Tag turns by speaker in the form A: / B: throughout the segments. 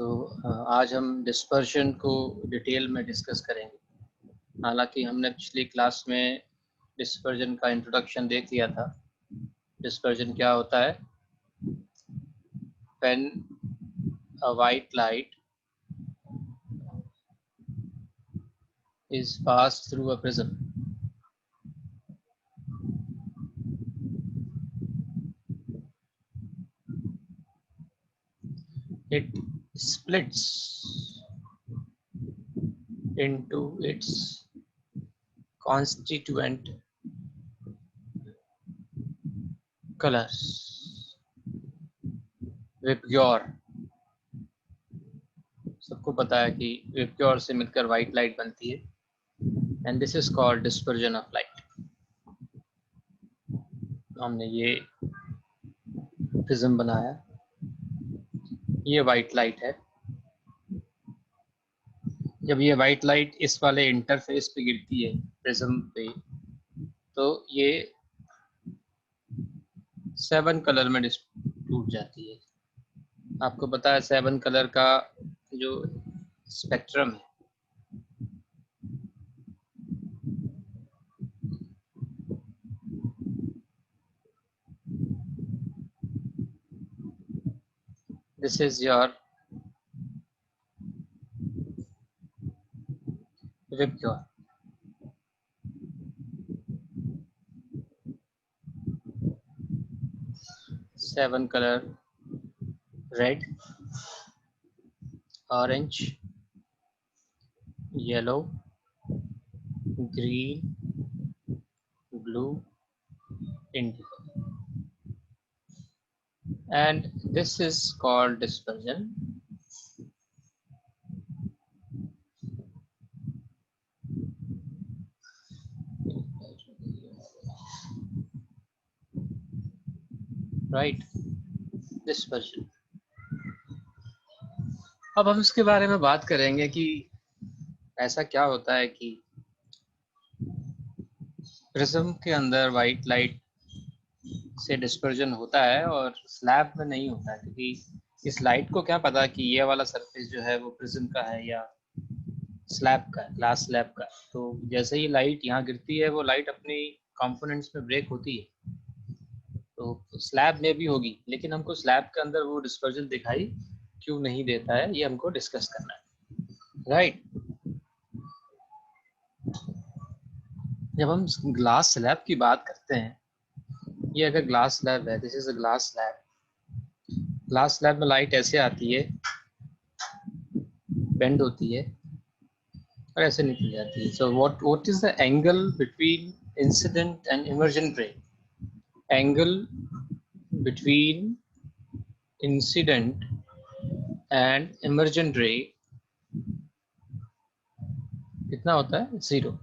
A: आज हम डिस्पर्शन को डिटेल में डिस्कस करेंगे। हालांकि हमने पिछली क्लास में डिस्पर्जन का इंट्रोडक्शन देख लिया था। डिस्पर्जन क्या होता है? When a white light is pass through a prism, it splits into its constituent colors. VIBGYOR, सबको पता है कि विपग्योर से मिलकर वाइट लाइट बनती है, and this is called dispersion of light. हमने ये प्रिज्म बनाया, ये वाइट लाइट है। जब ये वाइट लाइट इस वाले इंटरफेस पे गिरती है प्रिज्म पे, तो ये 7 कलर में टूट जाती है। आपको पता है 7 कलर का जो स्पेक्ट्रम है, this is your VIBGYOR. Seven colour, red, orange, yellow, green, blue, indigo, and this is called dispersion. Right, dispersion. अब हम इसके बारे में बात करेंगे कि ऐसा क्या होता है कि प्रिज्म के अंदर वाइट लाइट से डिस्पर्जन होता है और स्लैब में नहीं होता है, क्योंकि इस लाइट को क्या पता कि ये वाला सरफेस जो है वो प्रिज्म का है या स्लैब का, ग्लास स्लैब का। तो जैसे ही लाइट यहाँ गिरती है, वो लाइट अपनी कंपोनेंट्स में ब्रेक होती है, तो स्लैब में भी होगी, लेकिन हमको स्लैब के अंदर वो डिस्पर्जन दिखाई क्यों नहीं देता है, ये हमको डिस्कस करना है। राइट, जब हम ग्लास स्लैब की बात करते हैं, ये अगर ग्लास स्लैब है, this is a glass slab. Glass slab में लाइट ऐसे आती है, बेंड होती है और ऐसे निकल जाती है। So what is the angle between incident and emergent रे? Angle between incident and emergent रे कितना होता है? 0.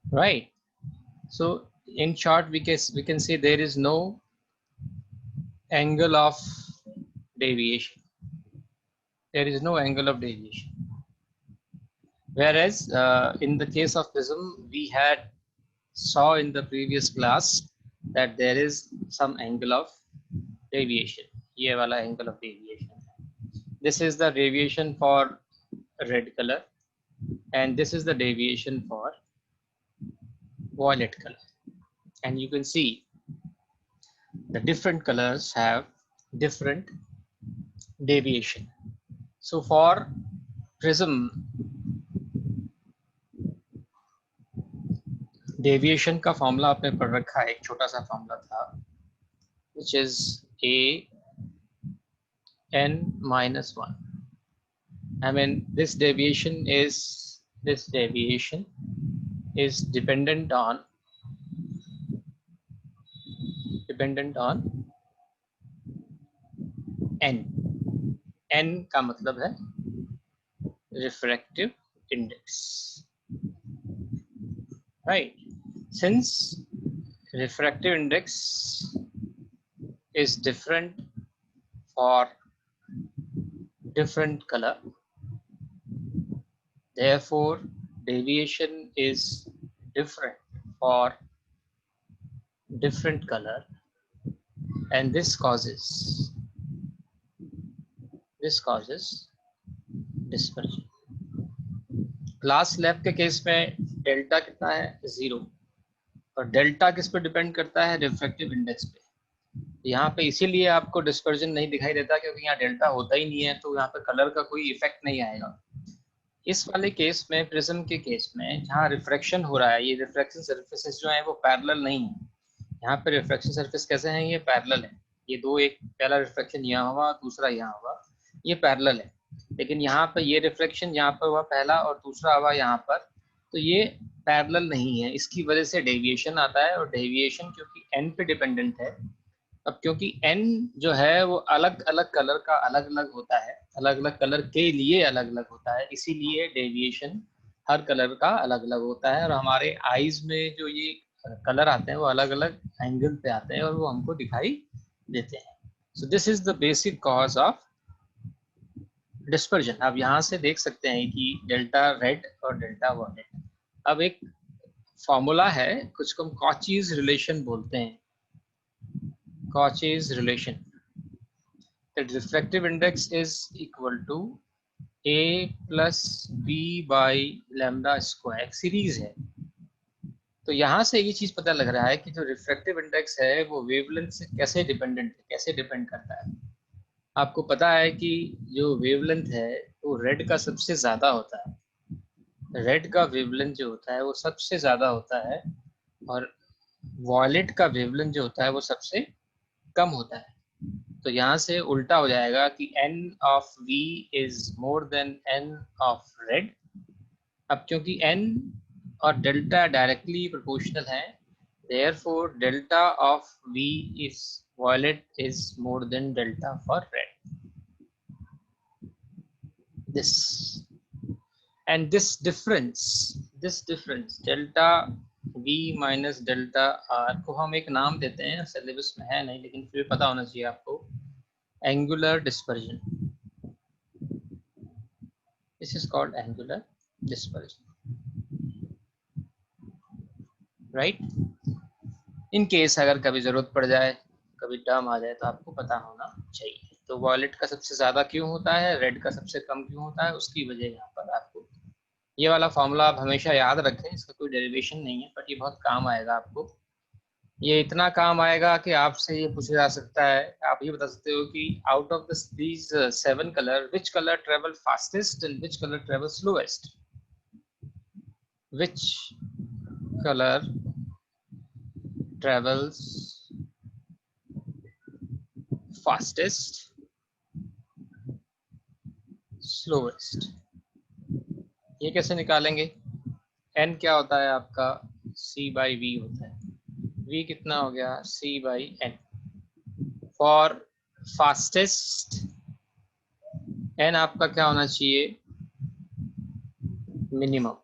A: Right. So in short, we can say there is no angle of deviation. There is no angle of deviation. Whereas in the case of prism, we had saw in the previous class that there is some angle of deviation. ये वाला angle of deviation. This is the deviation for red color, and this is the deviation for violet color. And you can see the different colors have different deviation. So for prism, deviation का formula आपने पढ़ रखा है, एक छोटा सा formula था, which is a n minus 1. I mean this deviation is dependent on n. n का मतलब है refractive index, right? Since refractive index is different for different color, therefore deviation is different for different color, and this causes this causes dispersion. Glass slab के case में delta कितना है, 0, और delta किस पे डिपेंड करता है, रिफ्रैक्टिव इंडेक्स पे। यहाँ पे इसीलिए आपको डिस्पर्जन नहीं दिखाई देता क्योंकि यहाँ डेल्टा होता ही नहीं है, तो यहाँ पे कलर का कोई इफेक्ट नहीं आएगा। इस वाले केस में, प्रिज्म के केस में, जहाँ रिफ्रैक्शन हो रहा है, ये रिफ्रैक्शन सर्फेसेस जो है वो पैरेलल नहीं है। यहाँ पे रिफ्रैक्शन सरफेस कैसे हैं, ये पैरेलल है। ये दो, एक पहला रिफ्रैक्शन यहाँ हुआ, दूसरा यहाँ हुआ, ये पैरेलल है। लेकिन यहाँ पे ये रिफ्रैक्शन यहाँ पर हुआ पहला और दूसरा हुआ यहाँ पर, तो ये पैरेलल नहीं है। इसकी वजह से डेविएशन आता है, और डेविएशन क्योंकि n पे डिपेंडेंट है। अब क्योंकि n जो है वो अलग अलग कलर का अलग अलग होता है, अलग अलग कलर के लिए अलग अलग होता है, इसीलिए डेविएशन हर कलर का अलग अलग होता है। और हमारे आईज में जो ये कलर आते हैं वो अलग अलग एंगल पे आते हैं और वो हमको दिखाई देते हैं। So this is the basic cause of dispersion. आप यहाँ से देख सकते हैं कि डेल्टा रेड और डेल्टा वॉयलेट। अब एक फॉर्मूला है, कुछ को हम कॉचीज रिलेशन बोलते हैं। Cauchy's relation, that refractive index is equal to a plus b by lambda square, series है। तो यहाँ से ये चीज पता लग रहा है कि जो रिफ्रैक्टिव इंडेक्स है वो वेवलेंथ से कैसे डिपेंडेंट है, कैसे डिपेंड करता है। आपको पता है कि जो वेवलेंथ है वो रेड का सबसे ज्यादा होता है। रेड का वेवलेंथ जो होता है वो सबसे ज्यादा होता है, और वॉयलेट का वेवलेंथ जो होता है वो सबसे कम होता है। तो यहाँ से उल्टा हो जाएगा कि n of v is more than n of red. अब क्योंकि n और डेल्टा डायरेक्टली प्रोपोर्शनल है, therefore delta of v is violet is more than delta for red. This and this difference delta v minus delta r को हम एक नाम देते हैं, सिलेबस में है नहीं लेकिन फिर पता होना चाहिए आपको, angular dispersion. This is called angular dispersion, right? In case अगर कभी जरूरत पड़ जाए, कभी टर्म आ जाए, तो आपको पता होना चाहिए। तो वॉयलेट का सबसे ज्यादा क्यों होता है, रेड का सबसे कम क्यों होता है, उसकी वजह यहाँ पर आपको ये वाला फॉर्मूला आप हमेशा याद रखें। इसका कोई डेरिवेशन नहीं है, बट ये बहुत काम आएगा आपको। ये इतना काम आएगा कि आपसे ये पूछा जा सकता है, आप ये बता सकते हो कि out of these 7 colour, which colour travel fastest and which colour travel slowest. Which colour travels fastest, slowest. ये कैसे निकालेंगे? n क्या होता है आपका, c बाई v होता है। v कितना हो गया, c by n। For fastest n आपका क्या होना चाहिए, मिनिमम,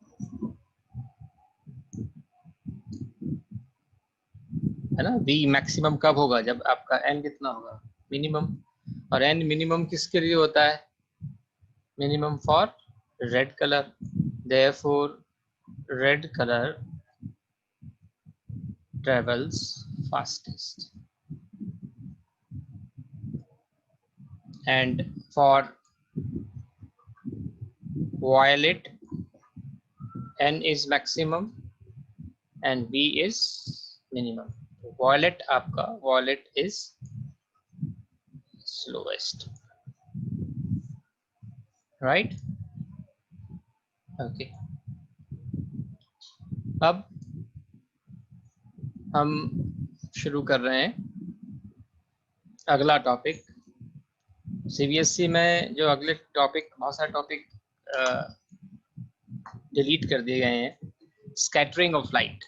A: है ना। v मैक्सिमम कब होगा, जब आपका n कितना होगा, मिनिमम। और n मिनिमम किसके लिए होता है, minimum for red colour, therefore red colour travels fastest. And for violet, n is maximum and v is minimum. Violet आपका, violet is slowest, right? Okay. अब हम शुरू कर रहे हैं अगला टॉपिक। सीबीएसई में जो अगले टॉपिक, बहुत सारे टॉपिक डिलीट कर दिए गए हैं। Scattering of light,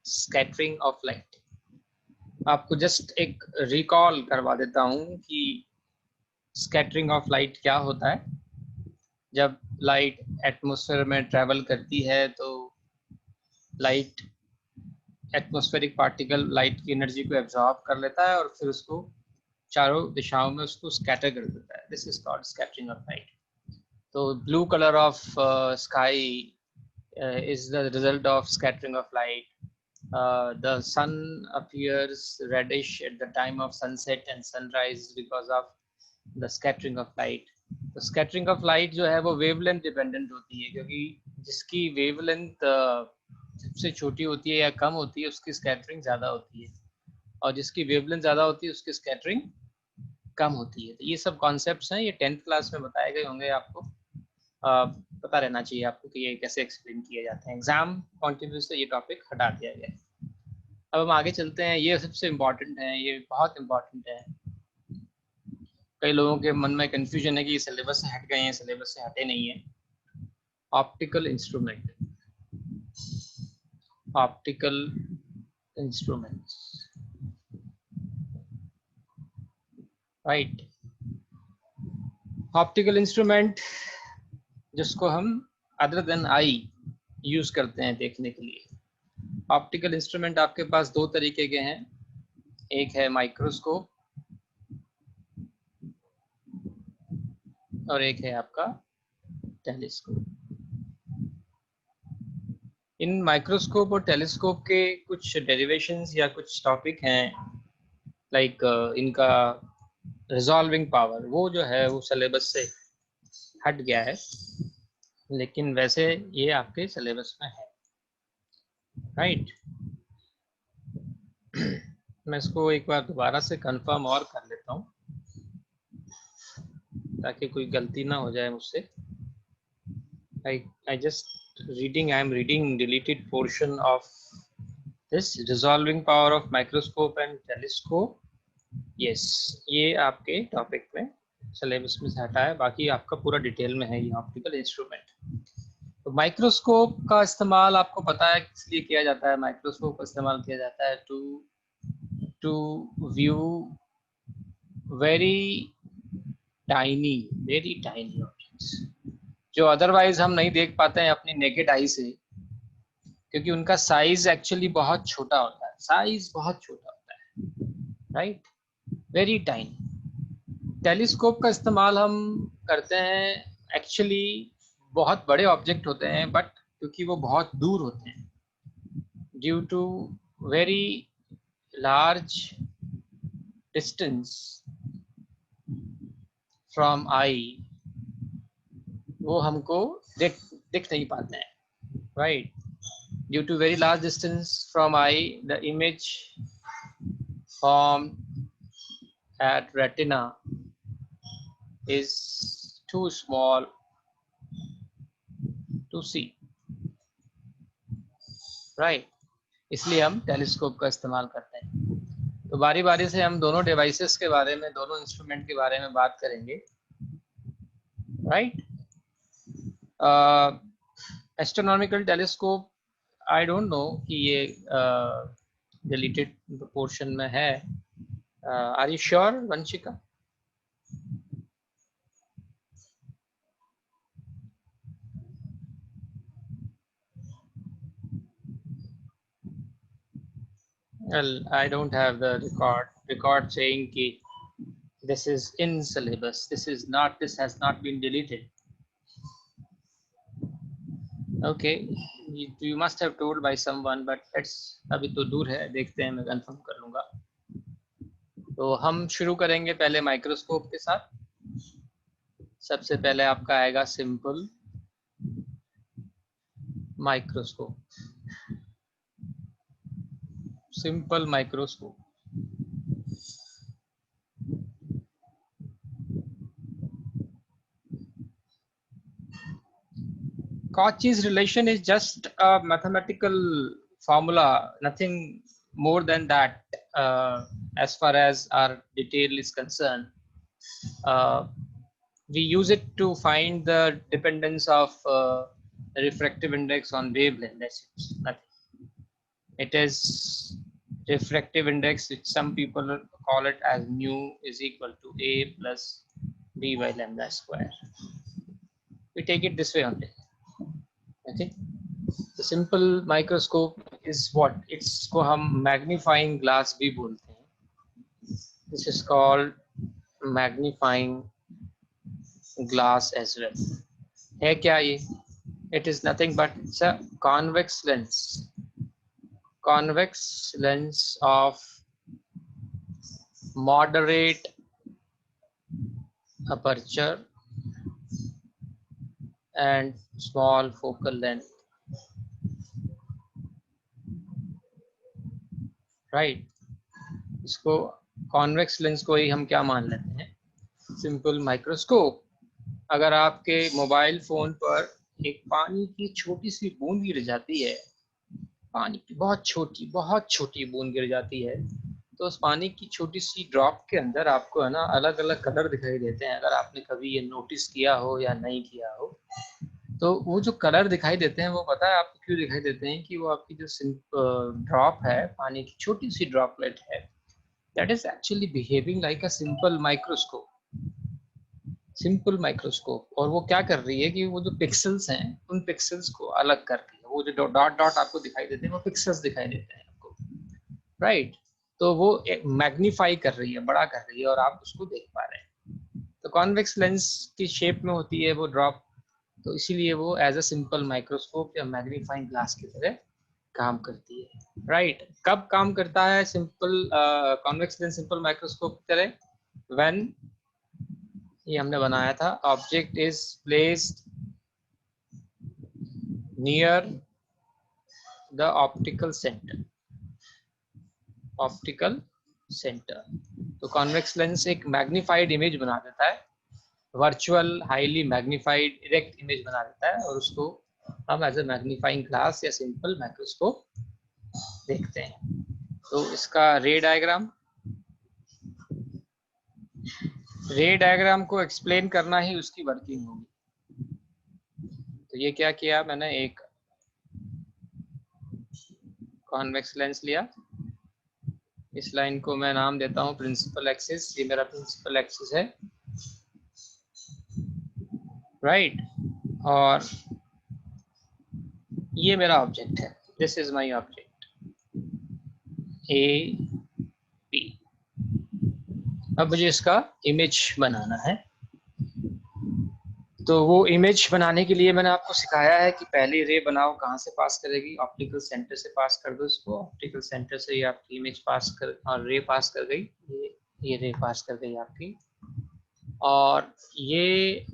A: scattering of light. आपको जस्ट एक रिकॉल करवा देता हूं कि स्कैटरिंग ऑफ लाइट क्या होता है। जब लाइट एटमॉस्फेयर में ट्रैवल करती है तो लाइट, एटमॉस्फेरिक पार्टिकल लाइट की एनर्जी को एब्जॉर्ब कर लेता है और फिर उसको चारों दिशाओं में उसको स्कैटर कर देता है। This is called scattering of light. तो blue colour of sky is the result of scattering of light. The sun appears reddish at the time of sunset and sunrise because of the scattering of light. तो scattering of light जो है वो wavelength dependent होती है, क्योंकि जिसकी wavelength सबसे छोटी होती है या कम होती है उसकी स्कैटरिंग ज़्यादा होती है, और जिसकी वेवलेंथ ज़्यादा होती है उसकी स्कैटरिंग कम होती है। तो ये सब कॉन्सेप्ट्स हैं, ये 10th क्लास में बताए गए होंगे आपको। पता रहना चाहिए आपको कि ये कैसे एक्सप्लेन किए जाते हैं। एग्जाम पॉइंट ऑफ व्यू से ये टॉपिक हटा दिया गया है। अब हम आगे चलते हैं, ये सबसे इम्पोर्टेंट है, ये बहुत इम्पोर्टेंट है। कई लोगों के मन में कंफ्यूजन है कि ये सिलेबस से हट गए हैं, सिलेबस से हटे नहीं है। Optical instrument, optical instruments, right. Optical instrument जिसको हम अदर देन आई यूज करते हैं देखने के लिए। ऑप्टिकल इंस्ट्रूमेंट आपके पास दो तरीके के हैं, एक है माइक्रोस्कोप और एक है आपका टेलीस्कोप। इन माइक्रोस्कोप और टेलीस्कोप के कुछ डेरिवेशंस या कुछ टॉपिक हैं, लाइक इनका रिजॉल्विंग पावर, वो जो है वो सिलेबस से हट गया है, लेकिन वैसे ये आपके सिलेबस में है, राइट। मैं इसको एक बार दोबारा से कंफर्म और कर लेता हूँ ताकि कोई गलती ना हो जाए मुझसे। I just reading, I am reading deleted portion of this resolving power of microscope and telescope. Yes, ये आपके टॉपिक में सिलेबस में से हटा है, बाकी आपका पूरा डिटेल में है ये ऑप्टिकल इंस्ट्रूमेंट। तो माइक्रोस्कोप का इस्तेमाल आपको पता है किस लिए किया जाता है। माइक्रोस्कोप का इस्तेमाल किया जाता है to view very tiny objects जो अदरवाइज हम नहीं देख पाते हैं अपनी नेकेड आई से, क्योंकि उनका साइज एक्चुअली बहुत छोटा होता है, साइज बहुत छोटा होता है, राइट, वेरी टाइनी। टेलीस्कोप का इस्तेमाल हम करते हैं एक्चुअली बहुत बड़े ऑब्जेक्ट होते हैं, बट क्योंकि वो बहुत दूर होते हैं, due to very large distance from eye, वो हमको दिख नहीं पाते हैं, right. Due to very large distance from eye, the image formed at retina is too small to see, right? इसलिए हम टेलीस्कोप का इस्तेमाल करते हैं। तो बारी बारी से हम दोनों डिवाइसेस के बारे में, दोनों इंस्ट्रूमेंट के बारे में बात करेंगे, right. Astronomical telescope, I don't know कि ये डिलीटेड पोर्शन में है। Are you sure Vanshika? Well, I don't have the record saying कि this is in syllabus, this has not been deleted. Okay, you must have told by someone, but it's अभी तो दूर है, देखते हैं, मैं कंफर्म कर लूँगा। तो हम शुरू करेंगे पहले माइक्रोस्कोप के साथ। सबसे पहले आपका आएगा simple microscope, simple microscope. Cauchy's relation is just a mathematical formula, nothing more than that. As far as our detail is concerned, we use it to find the dependence of refractive index on wavelength. That's it, nothing. It is refractive index, which some people call it as mu is equal to A plus B by lambda square. We take it this way only. Okay. The simple microscope is what, it's को हम magnifying glass भी बोलते हैं. This is called magnifying glass as well. है क्या ये? It is nothing but it's a convex lens. Convex lens of moderate aperture and small focal length, right? इसको convex lens को ही हम क्या मान लेते हैं, सिंपल माइक्रोस्कोप। अगर आपके मोबाइल फोन पर एक पानी की छोटी सी बूंद गिर जाती है, पानी की बहुत छोटी बूंद गिर जाती है, तो उस पानी की छोटी सी ड्रॉप के अंदर आपको है ना अलग अलग कलर दिखाई देते हैं। अगर आपने कभी ये नोटिस किया हो या नहीं किया हो, तो वो जो कलर दिखाई देते हैं वो पता है आपको क्यों दिखाई देते हैं, कि वो आपकी जो ड्रॉप है, पानी की छोटी सी ड्रॉपलेट है, that is actually behaving like a simple microscope, simple microscope. और वो क्या कर रही है कि वो जो पिक्सेल्स हैं उन पिक्सेल्स को अलग कर रही है। वो जो डॉट डॉट आपको दिखाई देते हैं वो पिक्सेल्स दिखाई देते हैं आपको, राइट? तो वो मैग्नीफाई कर रही है, बड़ा कर रही है, और आप उसको देख पा रहे हैं। तो कॉन्वेक्स लेंस की शेप में होती है वो ड्रॉप, तो इसीलिए वो एज अ सिंपल माइक्रोस्कोप या मैग्नीफाइंग ग्लास की तरह काम करती है, राइट? कब काम करता है simple convex lens simple microscope की तरह? व्हेन, ये हमने बनाया था, object is placed near the optical centre, optical centre. तो कॉन्वेक्स लेंस एक मैग्नीफाइड इमेज बना देता है, virtual highly magnified direct image बना देता है, और उसको हम एज ए मैग्नीफाइंग ग्लास या सिंपल माइक्रोस्कोप देखते हैं। तो इसका रे डायग्राम को एक्सप्लेन करना ही उसकी वर्किंग होगी। तो ये क्या किया मैंने, एक कॉन्वेक्स लेंस लिया, इस लाइन को मैं नाम देता हूँ प्रिंसिपल एक्सिस, ये मेरा प्रिंसिपल एक्सिस है, राइट? और ये मेरा ऑब्जेक्ट है, this is my object A P. अब मुझे इसका इमेज बनाना है। तो वो इमेज बनाने के लिए मैंने आपको सिखाया है कि पहली रे बनाओ, कहाँ से पास करेगी, ऑप्टिकल सेंटर से पास कर दो इसको, ऑप्टिकल सेंटर से ये आपकी इमेज पास कर, और रे पास कर गई, ये रे पास कर गई आपकी। और ये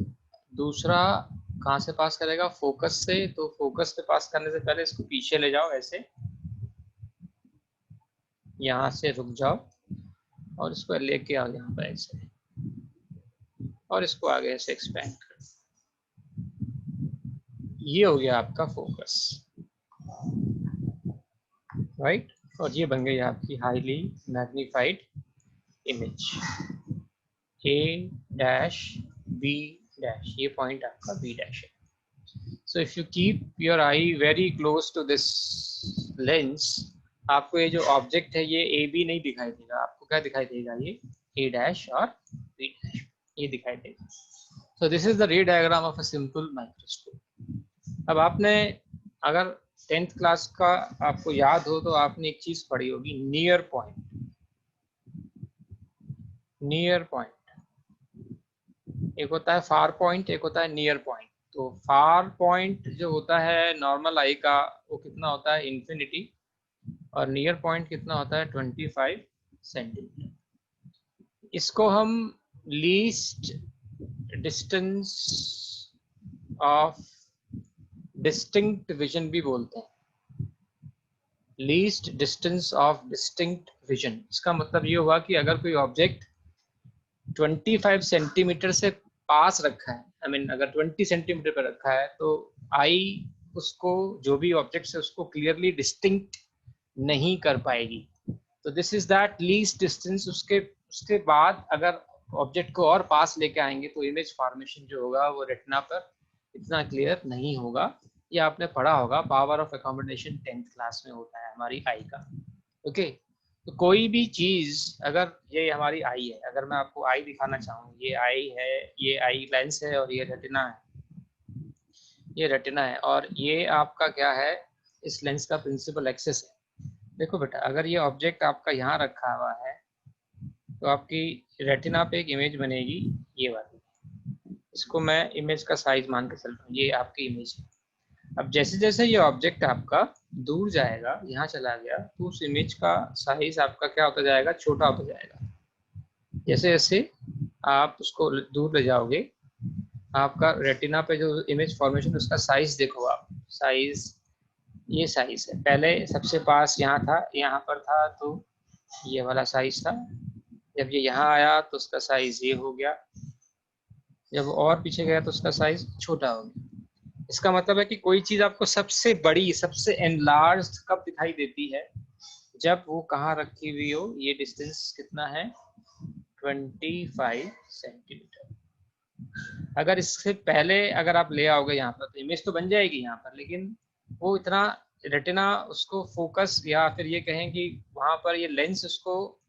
A: दूसरा कहाँ से पास करेगा, फोकस से। तो फोकस पे पास करने से पहले इसको पीछे ले जाओ ऐसे, यहाँ से रुक जाओ, और इसको लेके आओ यहाँ पर ऐसे, और इसको आगे ऐसे एक्सपेंड कर, ये हो गया आपका फोकस, राइट? और ये बन गई आपकी highly magnified image, A dash B dash, ये पॉइंट आपका बी डैश है। So if you keep your eye very close to this lens, आपको ये जो ऑब्जेक्ट है ये ए बी नहीं दिखाई देगा, आपको क्या दिखाई देगा, ये ए डैश और बी डैश, ये दिखाई देगा। सो दिस इज द रे diagram of a simple microscope. अब आपने, अगर 10th क्लास का आपको याद हो, तो आपने एक चीज पढ़ी होगी, नियर पॉइंट। नियर पॉइंट, एक होता है फार पॉइंट, एक होता है नियर पॉइंट। तो फार पॉइंट जो होता है नॉर्मल आई का, वो कितना होता है, इंफिनिटी, और नियर पॉइंट कितना होता है, 25 सेंटीमीटर। इसको हम least distance of distinct vision भी बोलते हैं, least distance of distinct vision. इसका मतलब ये हुआ कि अगर कोई ऑब्जेक्ट 25 सेंटीमीटर से पास रखा है, आई मीन अगर 20 सेंटीमीटर पर रखा है, तो आई उसको, जो भी ऑब्जेक्ट है उसको क्लियरली डिस्टिंक्ट नहीं कर पाएगी। तो this is that least distance. उसके बाद अगर ऑब्जेक्ट को और पास लेके आएंगे तो इमेज फॉर्मेशन जो होगा वो रेटिना पर इतना क्लियर नहीं होगा। ये आपने पढ़ा होगा, power of accommodation 10th class में होता है हमारी आई का, ओके? तो कोई भी चीज, अगर ये हमारी आई है, अगर मैं आपको आई दिखाना चाहूँ, ये आई है, ये आई लेंस है, और ये रेटिना है, ये रेटिना है, और ये आपका क्या है, इस लेंस का प्रिंसिपल एक्सिस है। देखो बेटा, अगर ये ऑब्जेक्ट आपका यहाँ रखा हुआ है, तो आपकी रेटिना पे एक इमेज बनेगी, ये वाली। इसको मैं इमेज का साइज मान के चल रहा हूँ, ये आपकी इमेज है। अब जैसे जैसे ये ऑब्जेक्ट आपका दूर जाएगा, यहाँ चला गया, तो उस इमेज का साइज आपका क्या होता जाएगा, छोटा होता जाएगा। जैसे जैसे आप उसको दूर ले जाओगे, आपका रेटिना पे जो इमेज फॉर्मेशन उसका साइज देखो आप, साइज ये साइज है, पहले सबसे पास यहाँ था, यहाँ पर था तो ये वाला साइज था, जब ये यहाँ आया तो उसका साइज ये हो गया, जब और पीछे गया तो उसका साइज छोटा हो गया। इसका मतलब है कि कोई चीज आपको सबसे बड़ी, सबसे एनलार्ज्ड कब दिखाई देती है, जब वो कहाँ रखी हुई हो। ये डिस्टेंस कितना है, 25 सेंटीमीटर। अगर इससे पहले अगर आप ले आओगे यहाँ पर तो इमेज तो बन जाएगी यहाँ पर, लेकिन वो इतना रेटिना उसको फोकस, या फिर ये कहें कि वहाँ पर ये लेंस उसको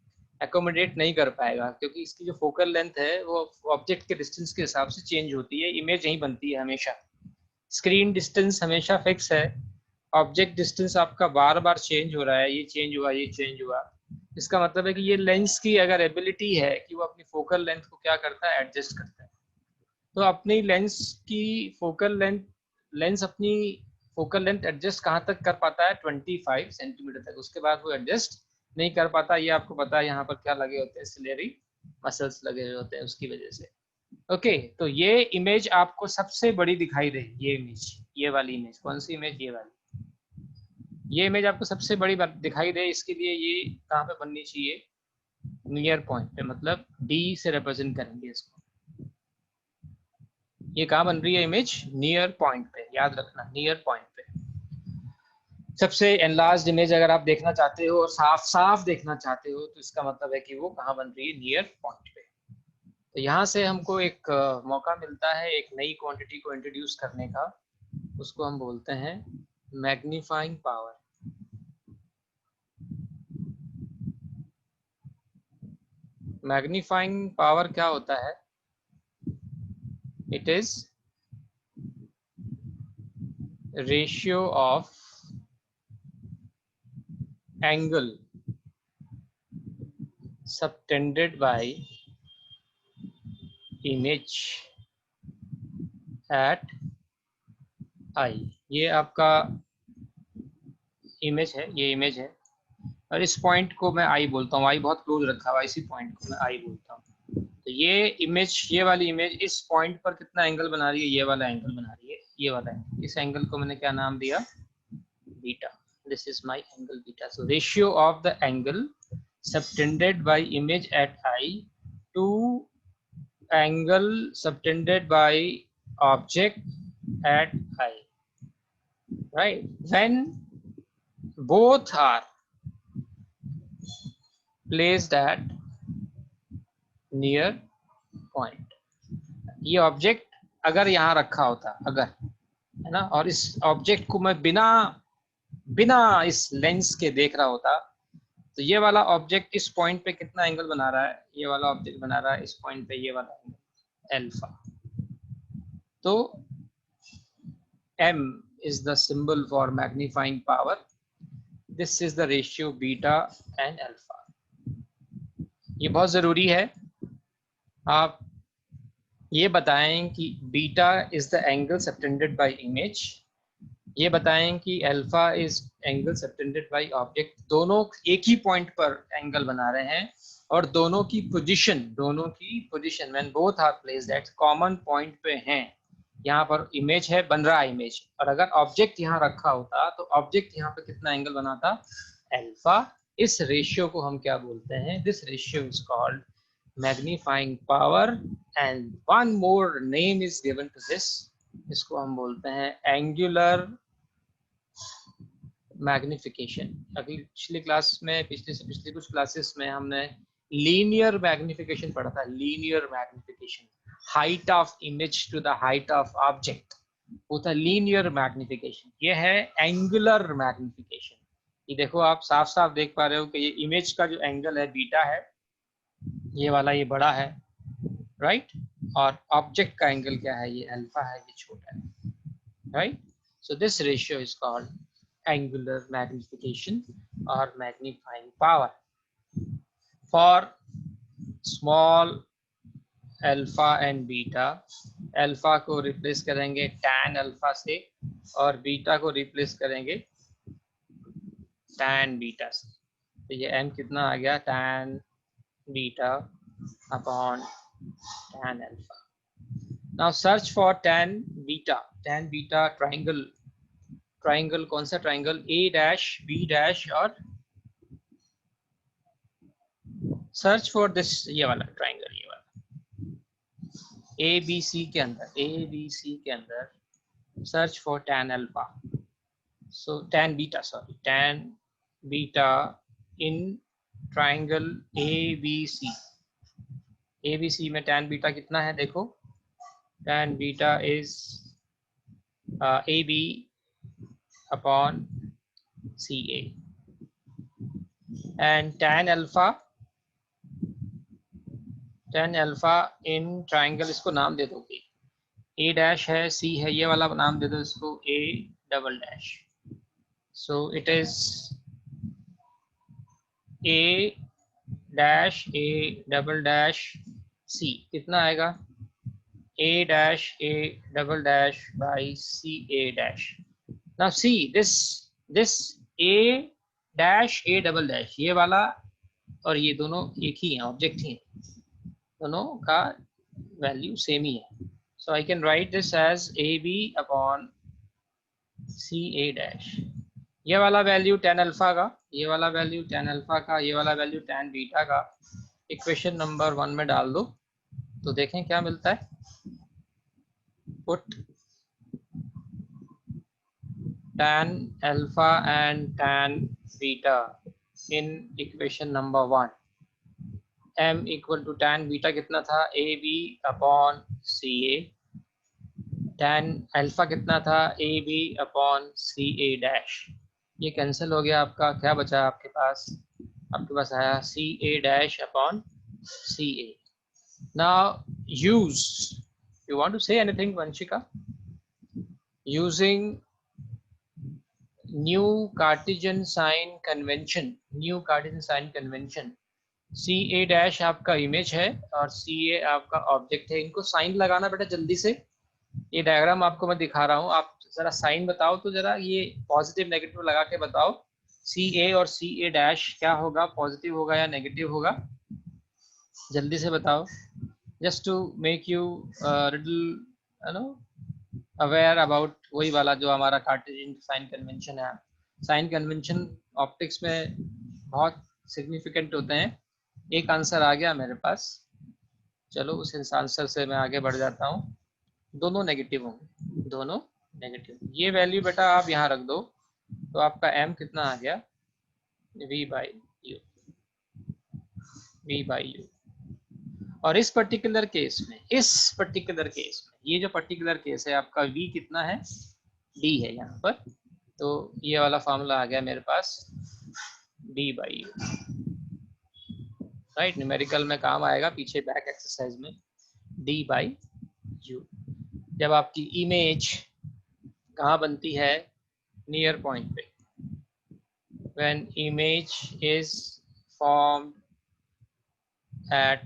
A: एकोमोडेट नहीं कर पाएगा, क्योंकि इसकी जो फोकल लेंथ है वो ऑब्जेक्ट के डिस्टेंस के हिसाब से चेंज होती है, इमेज यहीं बनती है हमेशा। स्क्रीन डिस्टेंस हमेशा फिक्स है, ऑब्जेक्ट डिस्टेंस आपका बार बार चेंज हो रहा है, ये चेंज हुआ, ये चेंज हुआ। इसका मतलब है कि ये लेंस की अगर एबिलिटी है कि वो अपनी फोकल लेंथ को क्या करता है, एडजस्ट करता है। तो अपनी लेंस की फोकल लेंथ, लेंस अपनी फोकल लेंथ एडजस्ट कहाँ तक कर पाता है, 25 सेंटीमीटर तक, उसके बाद वो एडजस्ट नहीं कर पाता। ये आपको पता है यहाँ पर क्या लगे होते हैं, सिलेरी मसल्स लगे हुए होते हैं उसकी वजह से। ओके, तो ये इमेज आपको सबसे बड़ी दिखाई दे, ये इमेज, ये वाली इमेज, कौन सी इमेज, ये वाली, ये इमेज आपको सबसे बड़ी दिखाई दे, इसके लिए ये कहाँ पे बननी चाहिए, नियर पॉइंट पे, मतलब डी से रिप्रेजेंट करेंगे इसको। ये कहाँ बन रही है इमेज, नियर पॉइंट पे, याद रखना नियर पॉइंट पे। सबसे एनलार्ज्ड इमेज अगर आप देखना चाहते हो और साफ साफ देखना चाहते हो तो इसका मतलब है कि वो कहाँ बन रही है, नियर पॉइंट पे। तो यहाँ से हमको एक मौका मिलता है एक नई क्वांटिटी को इंट्रोड्यूस करने का, उसको हम बोलते हैं मैग्नीफाइंग पावर। मैग्नीफाइंग पावर क्या होता है, it is ratio of angle subtended by image at eye. ये आपका इमेज है, ये इमेज है, और इस पॉइंट को मैं आई बोलता हूँ, आई बहुत क्लोज रखा हुआ, इसी पॉइंट को मैं आई बोलता हूँ। तो ये इमेज, ये वाली इमेज इस पॉइंट पर कितना एंगल बना रही है, ये वाला एंगल बना रही है, ये वाला एंगल, इस एंगल को मैंने क्या नाम दिया, beta. This is my angle beta. So ratio of the angle subtended by image at eye to angle subtended by object at eye, right? When both are placed at near point, ये object अगर यहाँ रखा होता, अगर, है ना, और इस ऑब्जेक्ट को मैं बिना बिना इस लेंस के देख रहा होता, तो ये वाला ऑब्जेक्ट इस पॉइंट पे कितना एंगल बना रहा है, ये वाला ऑब्जेक्ट बना रहा है इस पॉइंट पे ये वाला एंगल अल्फा। तो m is the symbol for magnifying power, this is the ratio beta and alpha। ये बहुत जरूरी है, आप ये बताएं कि beta is the angle subtended by image, ये बताएं कि alpha is angle subtended by object, दोनों एक ही पॉइंट पर एंगल बना रहे हैं, और दोनों की position when both are placed at common point पे हैं। यहाँ पर इमेज है, बन रहा है इमेज, और अगर ऑब्जेक्ट यहाँ रखा होता तो ऑब्जेक्ट यहाँ पे कितना एंगल बनाता, अल्फा। इस रेशियो को हम क्या बोलते हैं, this ratio is called magnifying power, and one more name is given to this, इसको हम बोलते हैं एंगुलर मैग्निफिकेशन। अभी पिछली क्लास में, पिछली कुछ क्लासेस में हमने लीनियर मैग्निफिकेशन पढ़ा था, linear magnification, height of image to the height of object, वो था लीनियर मैग्निफिकेशन। ये है एंगुलर मैग्निफिकेशन। ये देखो आप साफ साफ देख पा रहे हो कि ये इमेज का जो एंगल है बीटा है, ये वाला, ये बड़ा है, राइट, और ऑब्जेक्ट का एंगल क्या है, ये अल्फा है, ये छोटा है, right. So this ratio is called angular magnification or magnifying power. For small alpha and beta, alpha को रिप्लेस करेंगे tan अल्फा से, और बीटा को रिप्लेस करेंगे tan बीटा से। तो ये m कितना आ गया, tan beta upon tan alpha. Now search for tan beta. Tan beta triangle, triangle कौन सा triangle? A dash, B dash और search for this, ये वाला triangle, ये वाला ABC के अंदर, ABC के अंदर search for tan alpha. So tan beta, sorry, tan beta in triangle ABC. ABC में tan beta कितना है देखो, tan beta is AB upon CA, and tan alpha in triangle, इसको नाम दे दोगे, A dash है, C है, ये वाला नाम दे दो इसको A double dash. So it is A dash A double dash C. कितना आएगा? A dash A double dash by C A dash. Now see this A dash A double dash, ये वाला और ये दोनों एक ही हैं, ऑब्जेक्ट ही हैं, दोनों का वैल्यू सेम ही है. So I can write this as AB upon CA dash. ये वाला वैल्यू tan अल्फा का, ये वाला वैल्यू tan अल्फा का, ये वाला वैल्यू tan बीटा का इक्वेशन नंबर 1 में डाल दो तो देखें क्या मिलता है. Put tan alpha and tan beta in equation number 1. M equal to tan beta कितना था? AB upon CA. tan alpha कितना था? AB upon CA dash. ये कैंसिल हो गया आपका, क्या बचा आपके पास? आपके पास आया CA dash upon CA. Now use, you want to say anything, Vanshika? Using new Cartesian sign convention, new Cartesian sign convention, CA dash आपका इमेज है और CA आपका ऑब्जेक्ट है. इनको साइन लगाना बेटा जल्दी से. ये डायग्राम आपको मैं दिखा रहा हूँ, आप जरा साइन बताओ तो जरा, ये पॉजिटिव नेगेटिव लगा के बताओ. CA और CA डैश क्या होगा, पॉजिटिव होगा या नेगेटिव होगा? जल्दी से बताओ, just to make you little aware about वही वाला जो हमारा कार्टेशियन साइन कन्वेंशन है. साइन कन्वेंशन ऑप्टिक्स में बहुत सिग्निफिकेंट होते हैं. एक आंसर आ गया मेरे पास, चलो उस आंसर से मैं आगे बढ़ जाता हूँ. दोनों नेगेटिव होंगे, दोनों नेगेटिव. ये वैल्यू बेटा आप यहाँ रख दो तो आपका m कितना आ गया? v by you. और इस पर्टिकुलर केस में, ये जो पर्टिकुलर केस है आपका v कितना है? d है यहाँ पर. तो ये वाला फॉर्मूला आ गया मेरे पास d by you. Right, numerical में काम आएगा पीछे बैक एक्सरसाइज में. d by you. जब आपकी इमेज कहाँ बनती है? नियर पॉइंट पे. When image is formed at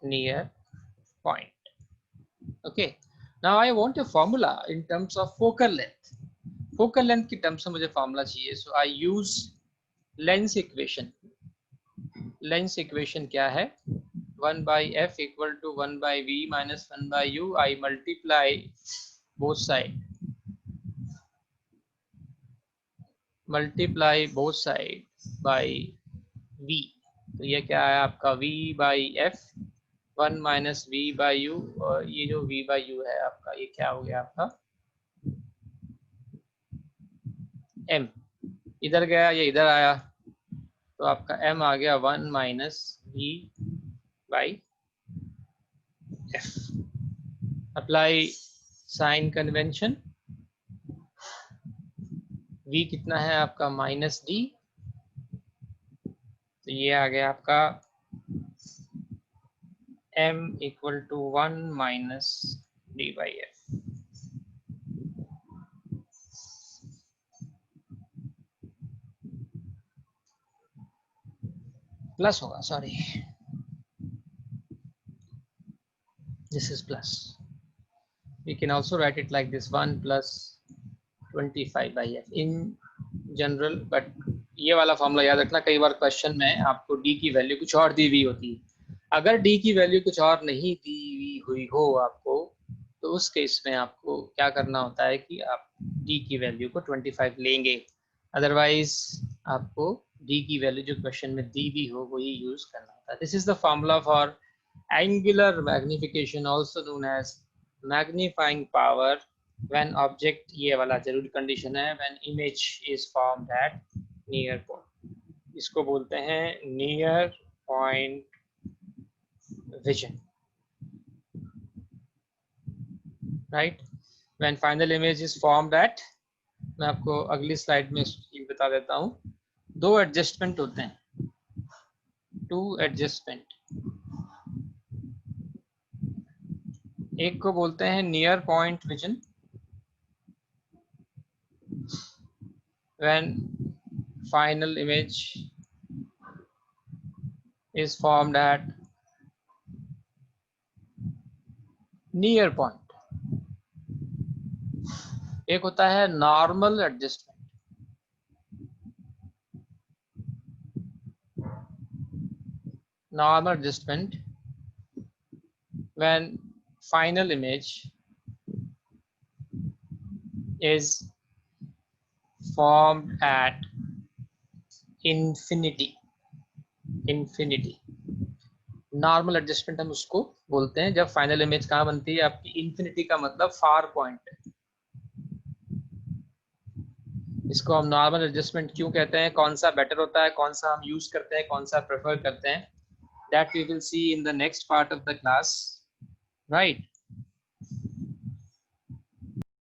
A: near point. Okay. Now I want a formula in terms of focal length. Focal length की टर्म्स में मुझे फॉर्मूला चाहिए. So I use lens equation. Lens equation क्या है? 1 by f equal to 1 by v minus 1 by u. I multiply both side. Multiply both side by v. तो ये क्या है आपका v by F, 1 minus v by you, और ये जो v बाई यू है आपका, ये क्या हो गया आपका? m. इधर गया, ये इधर आया, तो आपका m आ गया 1 minus v by f. Apply sign convention. v कितना है आपका? Minus d. तो ये आ गया आपका m इक्वल टू 1 माइनस d बाई एफ. प्लस होगा, sorry, this is plus. We can also write it like this, 1 plus 25 by f in general. but ये वाला फॉर्मूला याद रखना, कई बार क्वेश्चन में आपको d की वैल्यू कुछ और दी हुई होती है, अगर डी की वैल्यू कुछ और नहीं दी हुई हो आपको, तो उस केस में आपको क्या करना होता है कि आप डी की वैल्यू को 25 लेंगे, अदरवाइज आपको डी की वैल्यू जो क्वेश्चन में दी भी हो वही यूज करना होता है. This is the formula for angular magnification, also known as magnifying power, when object, ये वाला जरूरी कंडीशन है, when image is formed at near point. इसको बोलते हैं near point vision, right? When final image is formed at, मैं आपको अगली स्लाइड में बता देता हूँ. दो एडजस्टमेंट होते हैं, टू एडजस्टमेंट. एक को बोलते हैं near point vision, when final image is formed at near point. एक होता है normal adjustment. Normal adjustment when final image is formed at infinity. Normal adjustment हम उसको बोलते हैं जब फाइनल इमेज कहाँ बनती है आपकी इन्फिनिटी का मतलब फार पॉइंट है. इसको हम नॉर्मल एडजस्टमेंट क्यों कहते हैं, कौन सा बेटर होता है, कौन सा हम यूज करते हैं, कौन सा प्रेफर करते हैं, that we will see in the next part of the class, right.